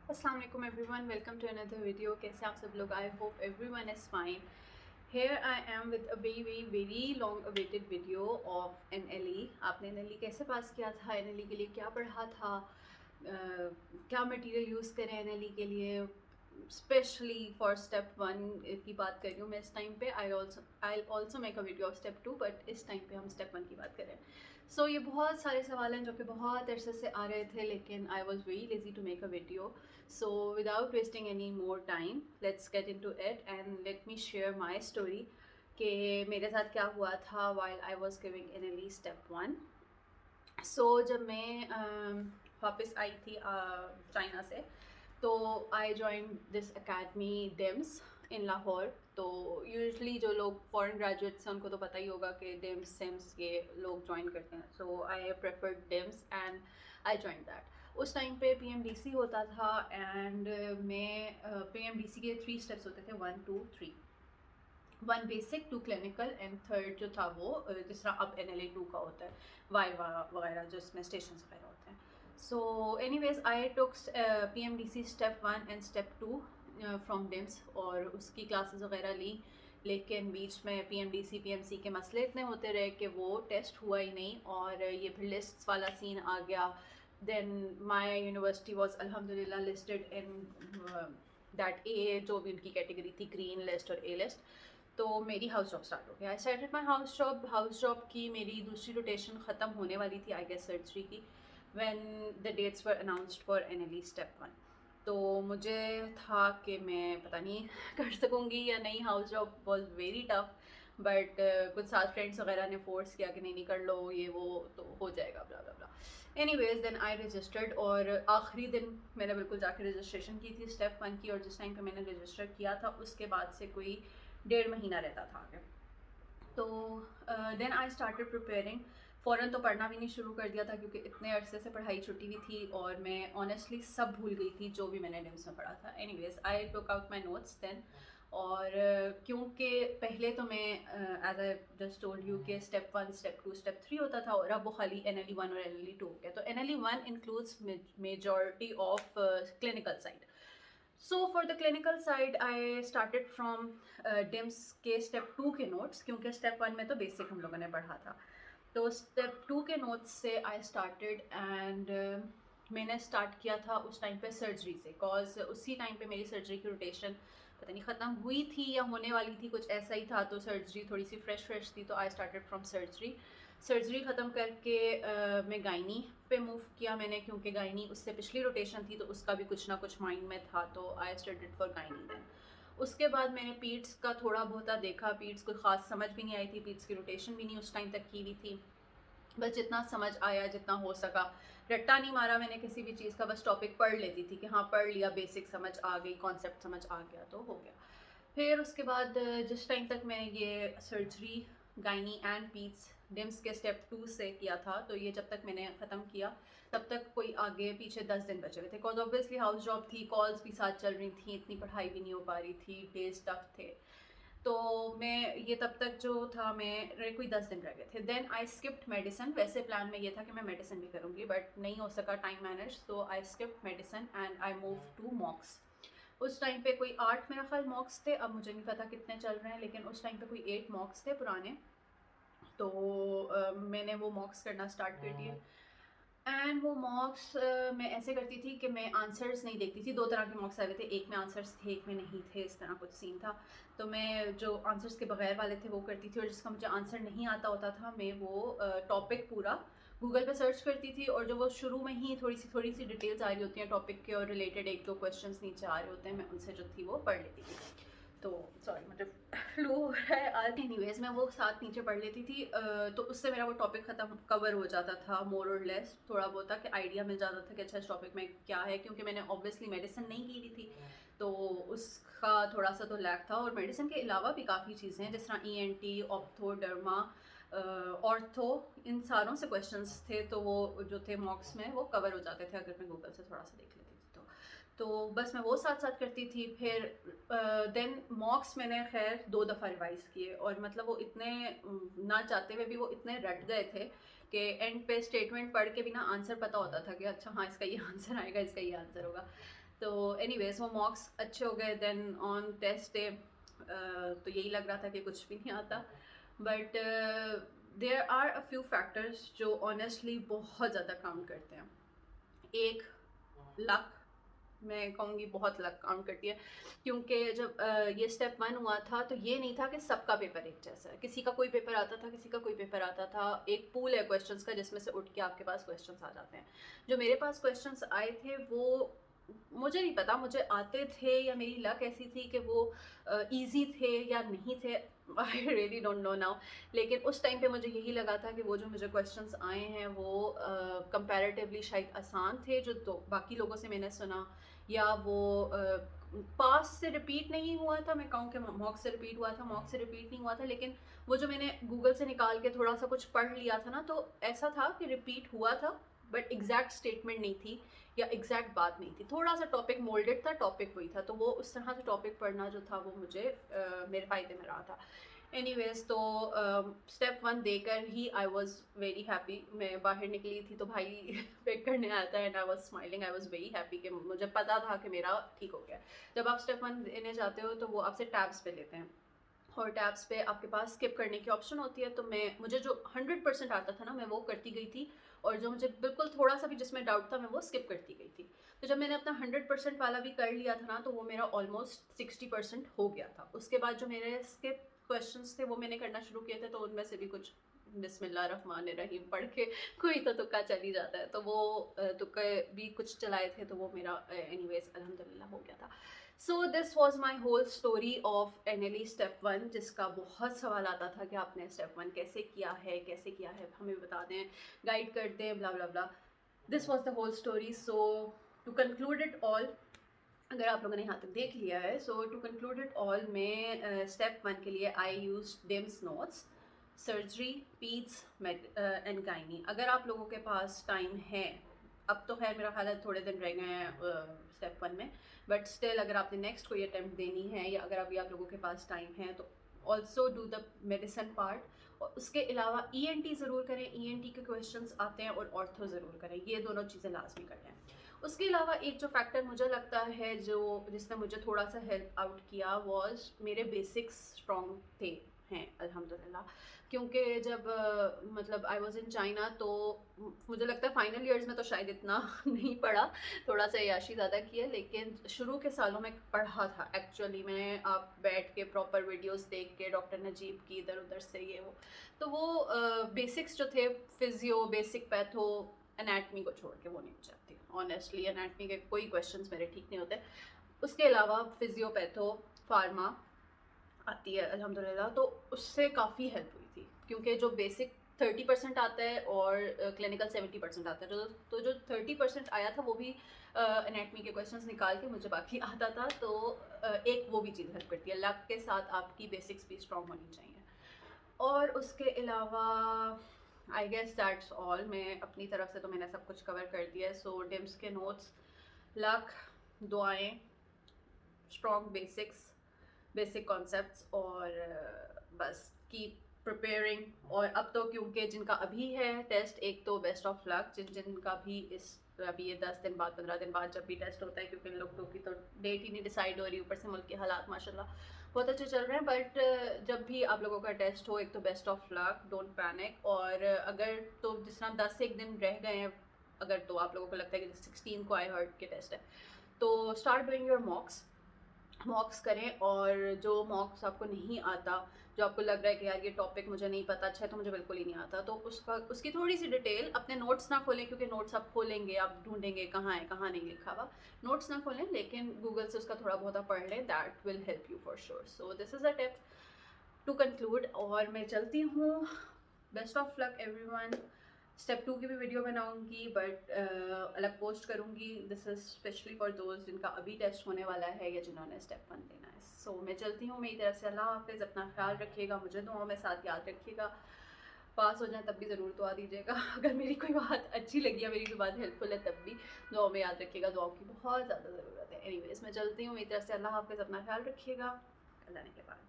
السلام علیکم everyone, welcome to another video. کیسے آپ سب لوگ؟ I hope everyone is fine. Here I am with a very long awaited video of N L E. آپ نے N L ای کیسے پاس کیا تھا، این ایل ای کے لیے کیا پڑھا تھا، کیا مٹیریل یوز کریں این ایل ای کے لیے، اسپیشلی فار اسٹیپ 1 کی بات کر رہی ہوں میں اس ٹائم پہ. I also make a video of step 2، but اس ٹائم پہ ہم اسٹیپ 1 کی بات کریں. سو یہ بہت سارے سوال ہیں جو کہ بہت عرصے سے آ رہے تھے، لیکن I was very lazy to make a video. So without wasting any more time, let's get into it and let me share my story کہ میرے ساتھ کیا ہوا تھا while I was giving NLE step 1. So جب میں واپس آئی تھی چائنا سے، تو I join this academy Dimes in Lahore. تو یوزلی جو لوگ فورن گریجویٹس ہیں ان کو تو پتہ ہی ہوگا کہ ڈیمس سیمس یہ لوگ جوائن کرتے ہیں. So I preferred Dimes and I join that. اس ٹائم پہ پی ایم ڈی سی ہوتا تھا اینڈ میں پی ایم ڈی سی کے 3 اسٹیپس ہوتے تھے، 1 2 3. 1 بیسک، 2 کلینکل اینڈ 3rd جو تھا وہ جس طرح اب این ایل اے 2 کا ہوتا ہے، وائوا وغیرہ جس میں اسٹیشنس وغیرہ ہوتے ہیں. So anyways I took P M D C step 1 and step 2 from Dems, اور اس کی کلاسز وغیرہ لی. لیکن بیچ میں P M D C P M C کے مسئلے اتنے ہوتے رہے کہ وہ ٹیسٹ ہوا ہی نہیں، اور یہ پھر لسٹس والا سین آ گیا. دین مائی یونیورسٹی واز الحمدللہ لسٹڈ ان دیٹ اے، جو بھی ان کی کیٹیگری تھی، گرین لسٹ اور اے لسٹ. تو میری ہاؤس جاب اسٹارٹ ہو گیا. I started my house job کی میری دوسری روٹیشن ختم ہونے والی تھی، آئی گیس سرجری کی، when the dates were announced for N L E step 1. تو مجھے تھا کہ میں پتہ نہیں کر سکوں گی یا نہیں. House job was very tough, but کچھ ساتھ فرینڈس وغیرہ نے فورس کیا کہ نہیں کر لو، یہ وہ تو ہو جائے گا بلا بلا بلا. اینی ویز دین آئی رجسٹرڈ، اور آخری دن میں نے بالکل جا کے رجسٹریشن کی تھی اسٹیپ 1 کی. اور جس ٹائم پہ میں نے رجسٹر کیا تھا اس کے بعد سے کوئی 1.5 مہینہ رہتا تھا آگے. تو دین آئی اسٹارٹیڈ پریپیئرنگ. فوراً تو پڑھنا بھی نہیں شروع کر دیا تھا کیونکہ اتنے عرصے سے پڑھائی چھٹی ہوئی تھی اور میں آنیسٹلی سب بھول گئی تھی جو بھی میں نے ڈیمس میں پڑھا تھا. Anyways I took out my notes then. اور کیونکہ پہلے تو میں as I just told you کہ اسٹیپ 1 اسٹیپ 2 اسٹیپ 3 ہوتا تھا، اور اب وہ خالی این ایل ای 1 اور این ایل ای 2 ہو گیا. تو N L E 1 includes majority of clinical side. So for the clinical side I started from Dems کے اسٹیپ 2 کے نوٹس، کیونکہ اسٹیپ 1 میں تو بیسک ہم لوگوں نے پڑھا تھا. تو اسٹیپ 2 کے نوٹس سے آئی اسٹارٹیڈ، اینڈ میں نے اسٹارٹ کیا تھا اس ٹائم پہ سرجری سے، کاز اسی ٹائم پہ میری سرجری کی روٹیشن پتہ نہیں ختم ہوئی تھی یا ہونے والی تھی، کچھ ایسا ہی تھا. تو سرجری تھوڑی سی فریش تھی، تو آئی اسٹارٹیڈ فرام سرجری ختم کر کے میں گائنی پہ موو کیا میں نے، کیونکہ گائنی اس سے پچھلی روٹیشن تھی تو اس کا بھی کچھ نہ کچھ مائنڈ میں تھا. تو آئی اسٹارٹیڈ فار گائنی. دین اس کے بعد میں نے پیٹس کا تھوڑا بہت دیکھا. پیٹس کوئی خاص سمجھ بھی نہیں آئی تھی، پیٹس کی روٹیشن بھی نہیں اس ٹائم تک کی ہوئی تھی. بس جتنا سمجھ آیا، جتنا ہو سکا، رٹا نہیں مارا میں نے کسی بھی چیز کا، بس ٹاپک پڑھ لیتی تھی کہ ہاں پڑھ لیا، بیسک سمجھ آ گئی، کانسیپٹ سمجھ آ گیا تو ہو گیا. پھر اس کے بعد جس ٹائم تک میں نے یہ surgery gynae and peds Dems کے اسٹیپ 2 سے کیا تھا، تو یہ جب تک میں نے ختم کیا تب تک کوئی آگے پیچھے 10 دن بچے ہوئے تھے، کاز آبویسلی ہاؤس جاب تھی، کالس بھی ساتھ چل رہی تھیں، اتنی پڑھائی بھی نہیں ہو پا رہی تھی، ڈیز ٹف تھے. تو میں یہ تب تک جو تھا میرے کوئی 10 دن رہ گئے تھے. دین آئی اسکپڈ میڈیسن. ویسے پلان میں یہ تھا کہ میں میڈیسن بھی کروں گی، بٹ نہیں ہو سکا ٹائم مینیج، تو I skipped medicine and I move to mocks. اس ٹائم پہ کوئی 8 میرا خیال موکس تھے، اب مجھے نہیں پتا کتنے چل رہے ہیں، لیکن اس ٹائم پہ کوئی 8 موکس تھے پرانے. تو میں نے وہ موکس کرنا اسٹارٹ کر دیے. اینڈ وہ موکس میں ایسے کرتی تھی کہ میں آنسرس نہیں دیکھتی تھی. 2 طرح کے موکس آئے ہوئے تھے، ایک میں آنسرس تھے، ایک میں نہیں تھے، اس طرح کچھ سین تھا. تو میں جو آنسرس کے بغیر والے تھے وہ کرتی تھی، اور جس کا مجھے آنسر نہیں آتا ہوتا تھا میں وہ ٹاپک پورا گوگل پہ سرچ کرتی تھی، اور جو وہ شروع میں ہی تھوڑی سی ڈیٹیلز آ رہی ہوتی ہیں ٹاپک کے اور ریلیٹڈ، 1-2 کویشچنس نیچے آ رہے ہوتے ہیں، میں ان سے جو تھی وہ پڑھ لیتی تھی. تو سوری مجھے فلو ہو رہا ہے آج. اینی ویز میں وہ ساتھ نیچے پڑھ لیتی تھی، تو اس سے میرا وہ ٹاپک ختم کور ہو جاتا تھا مور اور لیس. تھوڑا بہت تھا کہ آئیڈیا مل جاتا تھا کہ اچھا اس ٹاپک میں کیا ہے، کیونکہ میں نے اوبویسلی میڈیسن نہیں کی ہوئی تھی تو اس کا تھوڑا سا تو لیک تھا. اور میڈیسن کے علاوہ بھی کافی چیزیں ہیں، جس طرح ای N T, ophtho, drama, ortho, ان ساروں سے کویشچنس تھے، تو وہ جو تھے موکس میں وہ کور ہو جاتے تھے اگر میں گوگل سے تھوڑا سا دیکھ لیتی تھی. تو بس میں وہ ساتھ ساتھ کرتی تھی. پھر دین موکس میں نے خیر 2 دفعہ ریوائز کیے، اور مطلب وہ اتنے نہ چاہتے ہوئے بھی وہ اتنے رٹ گئے تھے کہ اینڈ پہ اسٹیٹمنٹ پڑھ کے بھی نا آنسر پتہ ہوتا تھا کہ اچھا ہاں اس کا یہ آنسر آئے گا، اس کا یہ آنسر ہوگا. تو اینی ویز وہ مارکس اچھے ہو گئے. دین آن ٹیسٹ ڈے تو یہی لگ رہا تھا کہ کچھ بھی نہیں آتا, but there are a few factors جو آنیسٹلی بہت زیادہ کاؤنٹ کرتے ہیں. ایک لک, میں کہوں گی بہت لک کاؤنٹ کرتی ہے, کیونکہ جب یہ اسٹیپ 1 ہوا تھا تو یہ نہیں تھا کہ سب کا پیپر ایک جیسا ہے, کسی کا کوئی پیپر آتا تھا, کسی کا کوئی پیپر آتا تھا. ایک پول ہے کویشچنس کا جس میں سے اٹھ کے آپ کے پاس کویشچنس آ جاتے ہیں. جو میرے پاس کویشچنس آئے تھے وہ مجھے نہیں پتا مجھے آتے تھے یا میری لک ایسی تھی کہ وہ ایزی تھے یا نہیں تھے, I really don't know now. لیکن اس ٹائم پہ مجھے یہی لگا تھا کہ وہ جو مجھے کویشچنس آئے ہیں وہ کمپیریٹیولی شاید آسان تھے جو باقی لوگوں سے میں نے سنا, یا وہ پاس سے ریپیٹ نہیں ہوا تھا. میں کہوں کہ موک سے ریپیٹ ہوا تھا, موک سے ریپیٹ نہیں ہوا تھا, لیکن وہ جو میں نے گوگل سے نکال کے تھوڑا سا کچھ پڑھ لیا تھا نا, تو ایسا تھا کہ ریپیٹ ہوا تھا بٹ ایگزیکٹ اسٹیٹمنٹ نہیں تھی یا ایگزیکٹ بات نہیں تھی, تھوڑا سا ٹاپک مولڈڈ تھا, ٹاپک وہی تھا. تو وہ اس طرح سے ٹاپک پڑھنا جو تھا وہ مجھے میرے فائدے میں رہا تھا. اینی ویز تو اسٹیپ 1 دے کر ہی آئی واز ویری ہیپی. میں باہر نکلی تھی تو بھائی پک کرنے آیا تھا, and I was smiling, I was very happy کہ مجھے پتا تھا کہ میرا ٹھیک ہو گیا. جب آپ اسٹیپ 1 دینے جاتے ہو تو وہ آپ سے ٹیبس پہ لیتے ہیں, اور ٹیبس پہ آپ کے پاس اسکپ کرنے کی آپشن ہوتی ہے. تو مجھے جو 100% آتا تھا نا میں وہ کرتی گئی تھی, اور جو مجھے بالکل تھوڑا سا بھی جس میں ڈاؤٹ تھا میں وہ اسکپ کرتی گئی تھی. تو جب میں نے اپنا 100% والا بھی کر لیا تھا نا تو وہ میرا آلموسٹ 60% ہو گیا تھا. اس کے بعد جو میرے اسکپ کویشچنس تھے وہ میں نے کرنا شروع کیے تھے, تو ان میں سے بھی کچھ بسم اللہ الرحمن الرحیم پڑھ کے کوئی تو تکا چل ہی جاتا ہے, تو وہ تکے بھی کچھ چلائے تھے, تو وہ میرا اینی ویز الحمد للہ ہو گیا تھا. So this was my whole story of NLE step 1, جس کا بہت سوال آتا تھا کہ آپ نے اسٹیپ 1 کیسے کیا ہے, کیسے کیا ہے, ہمیں بتا دیں, گائڈ کر دیں, blah blah blah. This was the whole story. So to conclude it all, اگر آپ لوگوں نے یہاں تک دیکھ لیا ہے, so to conclude it all, میں اسٹیپ 1 کے لیے I use Dimes notes, surgery, paeds and gynae. اگر آپ لوگوں کے پاس ٹائم ہے, اب تو خیر میرا خیال ہے تھوڑے دن رہ گئے ہیں اسٹیپ 1 میں, بٹ اسٹل اگر آپ نے نیکسٹ کوئی اٹیمپٹ دینی ہے, یا اگر ابھی آپ لوگوں کے پاس ٹائم ہے, تو also do the medicine part. اور اس کے علاوہ ENT ضرور کریں, ENT کے کویشچنس آتے ہیں, اور آرتھو ضرور کریں, یہ دونوں چیزیں لازمی کریں. اس کے علاوہ ایک جو فیکٹر مجھے لگتا ہے جس نے مجھے تھوڑا سا ہیلپ آؤٹ کیا واز میرے بیسکس اسٹرانگ ہیں الحمد للہ. کیونکہ جب مطلب آئی واز ان چائنا, تو مجھے لگتا ہے فائنل ایئرز میں تو شاید اتنا نہیں پڑھا, تھوڑا سا عیاشی زیادہ کی ہے, لیکن شروع کے سالوں میں پڑھا تھا ایکچولی. میں آپ بیٹھ کے پراپر ویڈیوز دیکھ کے ڈاکٹر نجیب کی ادھر ادھر سے یہ وہ, تو وہ بیسکس جو تھے, فزیو, بیسک پیتھو, انیٹمی کو چھوڑ کے وہ نہیں چاہتی آنیسٹلی. انیٹمی کے کوئی کویشچنس میرے ٹھیک نہیں ہوتے. اس کے علاوہ فزیو, پیتھو, فارما آتی ہے الحمد للہ, تو اس سے کافی ہیلپ ہوئی تھی, کیونکہ جو بیسک 30% آتا ہے اور کلینکل 70% آتا ہے. تو جو 30% آیا تھا وہ بھی انیٹمی کے کویشچنس نکال کے مجھے باقی آتا تھا, تو ایک وہ بھی چیز ہیلپ کرتی ہے. لک کے ساتھ آپ کی بیسکس بھی اسٹرانگ ہونی چاہیے. اور اس کے علاوہ آئی گیس دیٹس آل. میں اپنی طرف سے تو میں نے سب کچھ کور کر دیا ہے. سو ڈیمس کے نوٹس, لک, دعائیں, اسٹرانگ بیسکس, بیسک کانسیپٹس, اور بس کیپ پریپیئرنگ. اور اب تو کیونکہ جن کا ابھی ہے ٹیسٹ, ایک تو بیسٹ آف لک, جن کا بھی ابھی یہ 10 دن بعد 15 دن بعد جب بھی ٹیسٹ ہوتا ہے, کیونکہ ان لوگوں کی تو ڈیٹ ہی نہیں ڈیسائیڈ ہو رہی, اوپر سے ملک کے حالات ماشاء اللہ بہت اچھے چل رہے ہیں. بٹ جب بھی آپ لوگوں کا ٹیسٹ ہو, ایک تو best of luck, don't panic. اور اگر تو جس طرح 10 سے 1 دن رہ گئے ہیں, اگر تو آپ لوگوں کو لگتا ہے کہ 16 کو آئی ہرٹ کے ٹیسٹ ہے, تو اسٹارٹ ڈوئنگ یور ماکس کریں. اور جو ماکس آپ کو نہیں آتا, جو آپ کو لگ رہا ہے کہ یار یہ ٹاپک مجھے نہیں پتا, اچھا ہے تو مجھے بالکل ہی نہیں آتا, تو اس کی تھوڑی سی ڈیٹیل, اپنے نوٹس نہ کھولیں, کیونکہ نوٹس آپ کھولیں گے آپ ڈھونڈیں گے کہاں ہے کہاں نہیں لکھا ہوا. نوٹس نہ کھولیں, لیکن گوگل سے اس کا تھوڑا بہت پڑھ لیں, that will help you for sure. So this is a tip to conclude. اور میں چلتی ہوں, best of luck everyone. Step 2 کی بھی ویڈیو بناؤں گی, بٹ الگ پوسٹ کروں گی. دس از اسپیشلی فار دوز جن کا ابھی ٹیسٹ ہونے والا ہے یا جنہوں نے اسٹیپ 1 دینا ہے. سو میں چلتی ہوں, میری طرف سے اللہ حافظ. اپنا خیال رکھیے گا, مجھے دعاؤں میں ساتھ یاد رکھیے گا. پاس ہو جائیں تب بھی ضرور دعا دیجیے گا. اگر میری کوئی بات اچھی لگی ہے, میری کوئی بات ہیلپ فل ہے, تب بھی دعاؤں میں یاد رکھیے گا. دعاؤں کی بہت زیادہ ضرورت ہے. اینی ویز میں چلتی ہوں, میری طرف سے اللہ حافظ. اپنا خیال رکھیے گا. اللہ نے کے بعد